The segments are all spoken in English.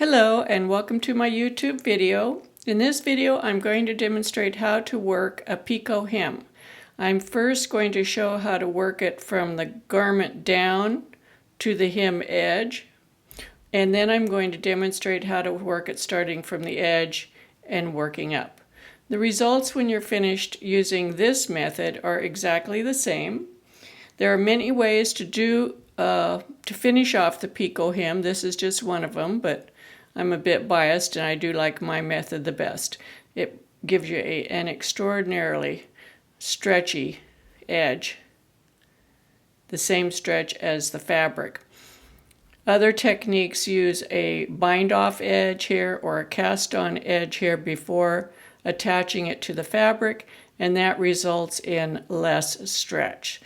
Hello and welcome to my YouTube video. In this video I'm going to demonstrate how to work a picot hem. I'm first going to show how to work it from the garment down to the hem edge, and then I'm going to demonstrate how to work it starting from the edge and working up. The results when you're finished using this method are exactly the same. There are many ways to finish off the picot hem. This is just one of them, but I'm a bit biased and I do like my method the best. It gives you an extraordinarily stretchy edge, the same stretch as the fabric. Other techniques use a bind-off edge here or a cast-on edge here before attaching it to the fabric, and that results in less stretch.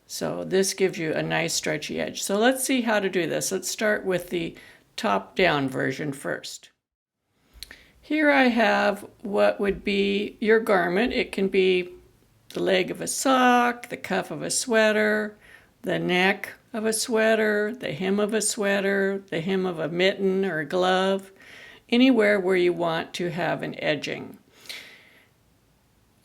So this gives you a nice stretchy edge. So let's see how to do this. Let's start with the top-down version first. Here I have what would be your garment. It can be the leg of a sock, the cuff of a sweater, the neck of a sweater, the hem of a sweater, the hem of a mitten or a glove, anywhere where you want to have an edging.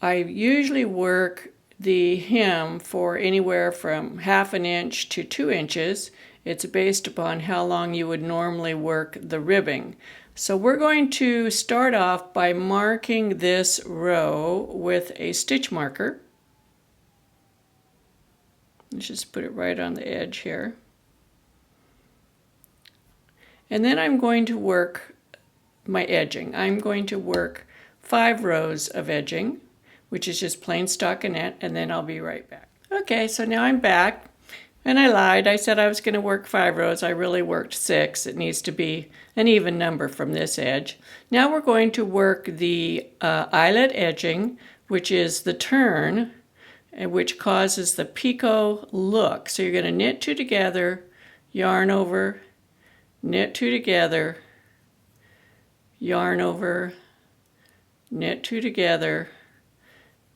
I usually work the hem for anywhere from 1/2 inch to 2 inches. It's based upon how long you would normally work the ribbing. So we're going to start off by marking this row with a stitch marker. Let's just put it right on the edge here. And then I'm going to work my edging. I'm going to work 5 rows of edging, which is just plain stockinette, and then I'll be right back. Okay, so now I'm back. And I lied. I said I was going to work 5 rows. I really worked 6. It needs to be an even number from this edge. Now we're going to work the eyelet edging, which is the turn, which causes the picot look. So you're going to knit 2 together, yarn over, knit 2 together, yarn over, knit 2 together,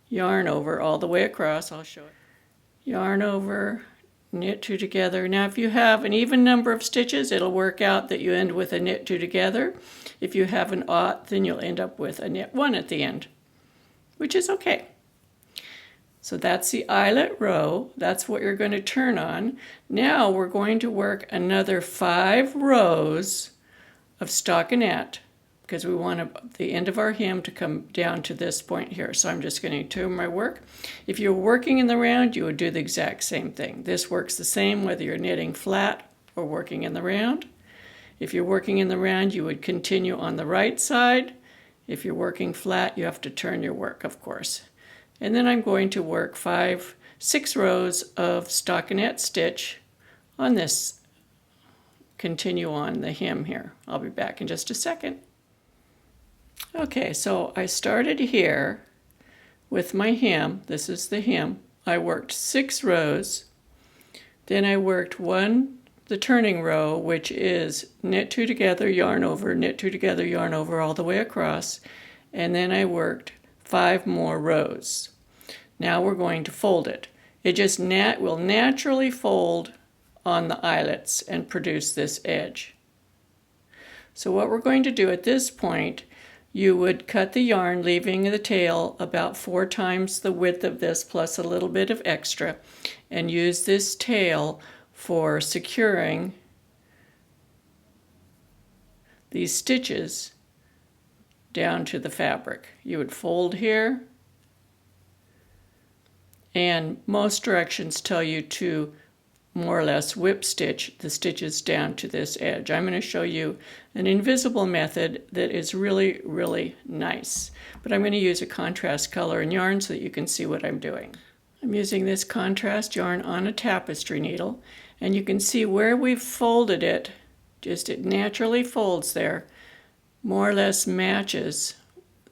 yarn over all the way across. I'll show it. Yarn over, knit 2 together. Now if you have an even number of stitches, it'll work out that you end with a knit 2 together. If you have an odd, then you'll end up with a knit 1 at the end, which is okay. So that's the eyelet row. That's what you're going to turn on. Now we're going to work another 5 rows of stockinette, because we want the end of our hem to come down to this point here. So I'm just going to turn my work. If you're working in the round, you would do the exact same thing. This works the same whether you're knitting flat or working in the round. If you're working in the round, you would continue on the right side. If you're working flat, you have to turn your work, of course. And then I'm going to work 6 rows of stockinette stitch on this. Continue on the hem here. I'll be back in just a second. Okay, so I started here with my hem. This is the hem. I worked 6 rows. Then I worked the turning row, which is knit 2 together, yarn over, knit 2 together, yarn over all the way across. And then I worked 5 more rows. Now we're going to fold it. It just will naturally fold on the eyelets and produce this edge. So what we're going to do at this point, you would cut the yarn, leaving the tail about 4 times the width of this plus a little bit of extra, and use this tail for securing these stitches down to the fabric. You would fold here, and most directions tell you to more or less whip stitch the stitches down to this edge. I'm going to show you an invisible method that is really, really nice. But I'm going to use a contrast color and yarn so that you can see what I'm doing. I'm using this contrast yarn on a tapestry needle, and you can see where we've folded it, just it naturally folds there, more or less matches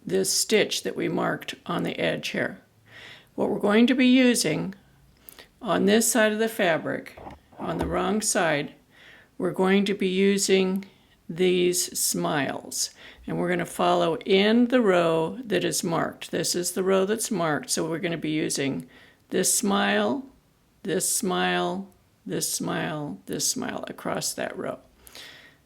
this stitch that we marked on the edge here. What we're going to be using on this side of the fabric, on the wrong side, we're going to be using these smiles. And we're going to follow in the row that is marked. This is the row that's marked, so we're going to be using this smile, this smile, this smile, this smile across that row.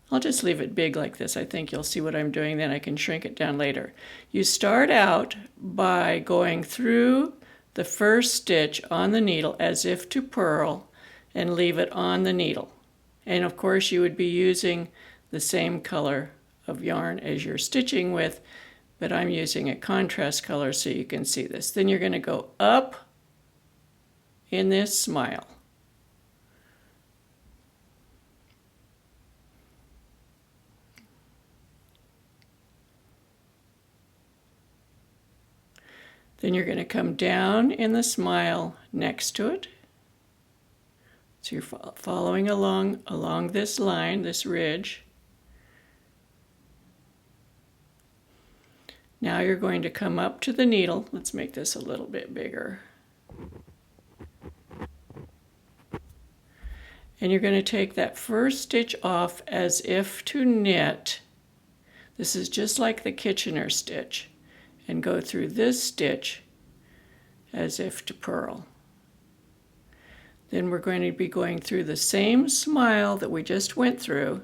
I'll just leave it big like this. I think you'll see what I'm doing, then I can shrink it down later. You start out by going through the first stitch on the needle as if to purl and leave it on the needle. And of course you would be using the same color of yarn as you're stitching with, but I'm using a contrast color so you can see this. Then you're going to go up in this smile. Then you're going to come down in the smile next to it. So you're following along this line, this ridge. Now you're going to come up to the needle. Let's make this a little bit bigger. And you're going to take that first stitch off as if to knit. This is just like the Kitchener stitch. And go through this stitch as if to purl. Then we're going to be going through the same smile that we just went through.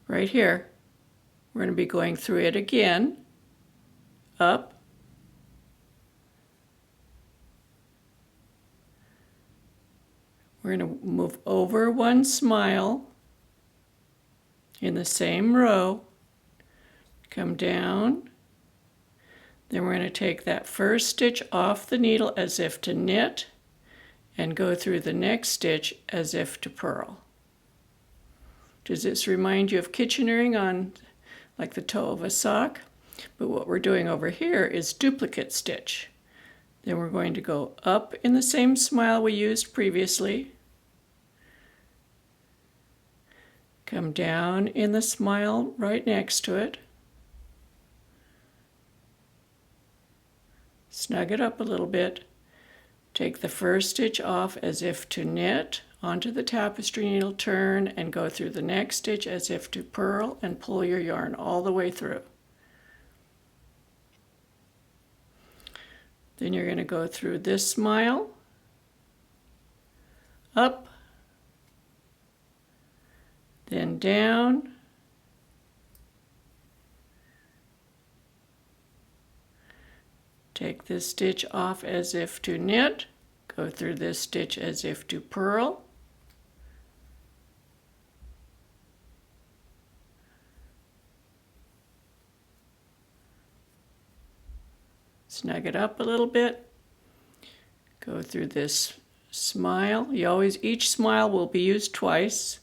Right here. We're going to be going through it again, up, we're going to move over one smile in the same row, come down, then we're going to take that first stitch off the needle as if to knit and go through the next stitch as if to purl. Does this remind you of Kitchenering on like the toe of a sock? But what we're doing over here is duplicate stitch. Then we're going to go up in the same smile we used previously, come down in the smile right next to it, snug it up a little bit, take the first stitch off as if to knit onto the tapestry needle, turn and go through the next stitch as if to purl and pull your yarn all the way through. Then you're going to go through this smile, up, then down, take this stitch off as if to knit, go through this stitch as if to purl, snug it up a little bit, go through this smile. Each smile will be used twice.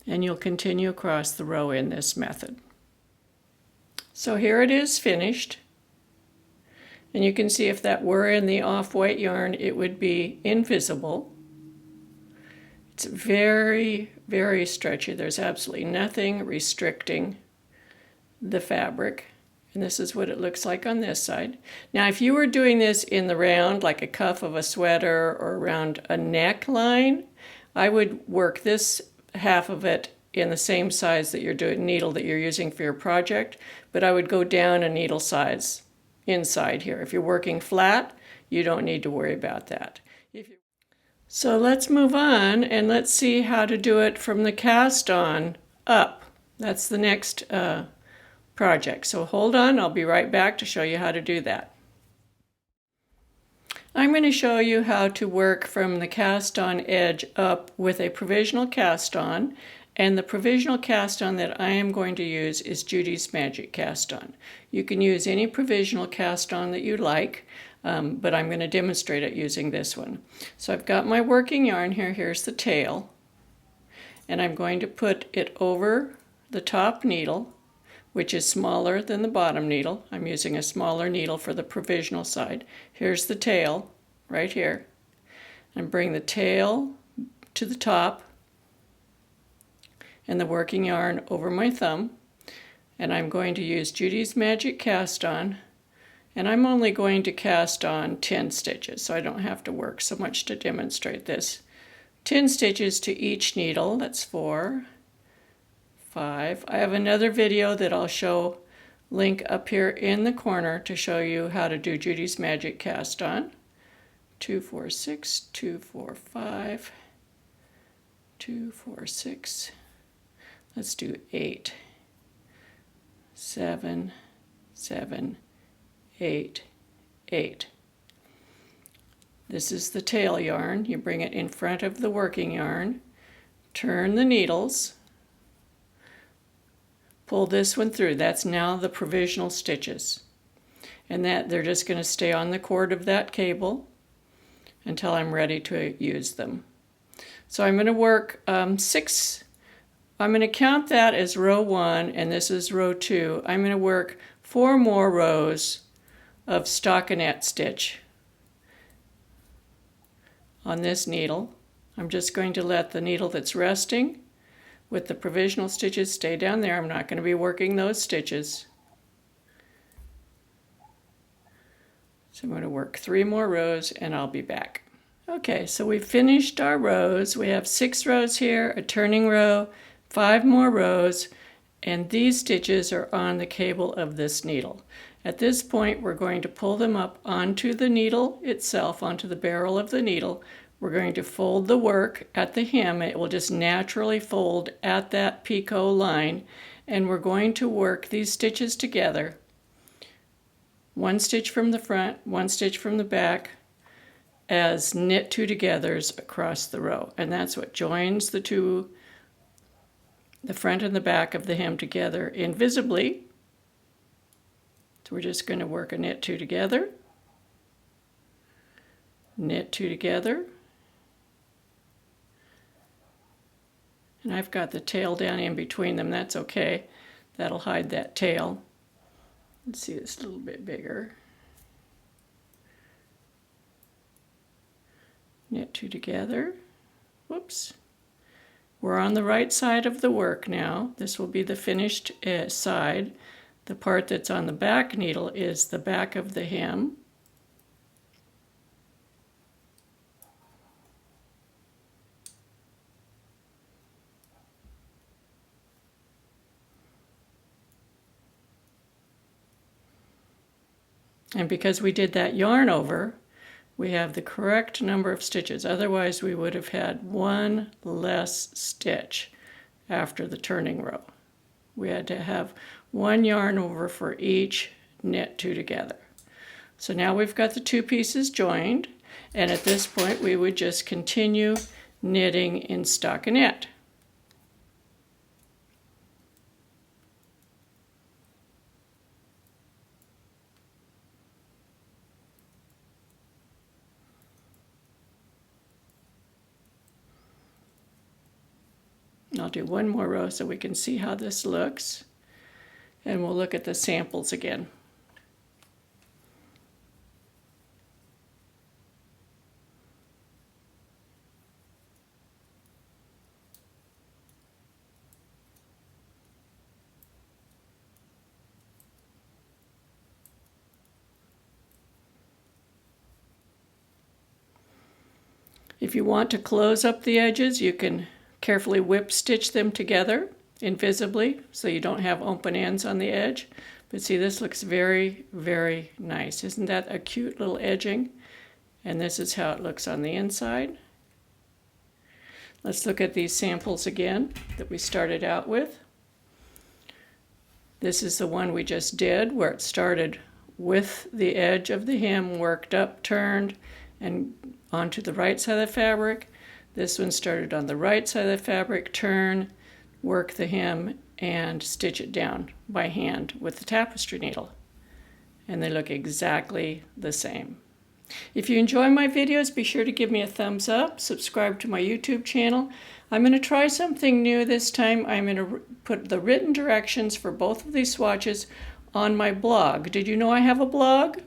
And you'll continue across the row in this method. So here it is finished. And you can see if that were in the off-white yarn, it would be invisible. It's very, very stretchy. There's absolutely nothing restricting the fabric. And this is what it looks like on this side. Now, if you were doing this in the round, like a cuff of a sweater or around a neckline, I would work this half of it in the same size that you're doing, needle that you're using for your project, but I would go down a needle size inside here. If you're working flat, you don't need to worry about that. So let's move on and let's see how to do it from the cast on up. That's the next project. So hold on, I'll be right back to show you how to do that. I'm going to show you how to work from the cast on edge up with a provisional cast on, and the provisional cast on that I am going to use is Judy's Magic Cast On. You can use any provisional cast on that you like, but I'm going to demonstrate it using this one. So I've got my working yarn here, here's the tail, and I'm going to put it over the top needle, which is smaller than the bottom needle. I'm using a smaller needle for the provisional side. Here's the tail, right here. And bring the tail to the top and the working yarn over my thumb. And I'm going to use Judy's Magic Cast On. And I'm only going to cast on 10 stitches, so I don't have to work so much to demonstrate this. 10 stitches to each needle, that's 4, 5. I have another video that I'll show link up here in the corner to show you how to do Judy's Magic cast on. 2, 4, 6, 2, 4, 5, 2, 4, 6. Let's do 8, 7, 7, 8, 8. This is the tail yarn. You bring it in front of the working yarn, turn the needles, pull this one through. That's now the provisional stitches. And that they're just going to stay on the cord of that cable until I'm ready to use them. So I'm going to work 6. I'm going to count that as row 1 and this is row 2. I'm going to work 4 more rows of stockinette stitch on this needle. I'm just going to let the needle that's resting with the provisional stitches stay down there. I'm not going to be working those stitches. So I'm going to work 3 more rows and I'll be back. Okay, so we've finished our rows. We have 6 rows here, a turning row, 5 more rows, and these stitches are on the cable of this needle. At this point, we're going to pull them up onto the needle itself, onto the barrel of the needle. We're going to fold the work at the hem. It will just naturally fold at that picot line, and we're going to work these stitches together. 1 stitch from the front, 1 stitch from the back, as knit 2 togethers across the row. And that's what joins the front and the back of the hem together invisibly. So we're just going to work a knit 2 together, knit 2 together, and I've got the tail down in between them. That's okay. That'll hide that tail. Let's see this a little bit bigger. Knit 2 together. Whoops. We're on the right side of the work now. This will be the finished side. The part that's on the back needle is the back of the hem. And because we did that yarn over, we have the correct number of stitches. Otherwise, we would have had 1 less stitch after the turning row. We had to have 1 yarn over for each knit 2 together. So now we've got the 2 pieces joined, and at this point we would just continue knitting in stockinette. I'll do 1 more row so we can see how this looks, and we'll look at the samples again. If you want to close up the edges, you can carefully whip stitch them together invisibly so you don't have open ends on the edge. But see, this looks very, very nice. Isn't that a cute little edging? And this is how it looks on the inside. Let's look at these samples again that we started out with. This is the one we just did, where it started with the edge of the hem worked up, turned, and onto the right side of the fabric. This one started on the right side of the fabric, turn, work the hem, and stitch it down by hand with the tapestry needle. And they look exactly the same. If you enjoy my videos, be sure to give me a thumbs up, subscribe to my YouTube channel. I'm going to try something new this time. I'm going to put the written directions for both of these swatches on my blog. Did you know I have a blog?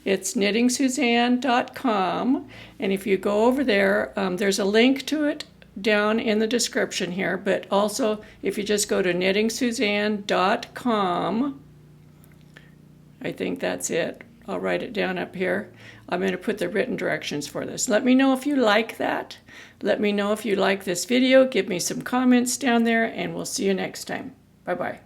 It's knittingsuzanne.com, and if you go over there, there's a link to it down in the description here, but also if you just go to knittingsuzanne.com, I think that's it. I'll write it down up here. I'm going to put the written directions for this. Let me know if you like that. Let me know if you like this video. Give me some comments down there, and we'll see you next time. Bye-bye.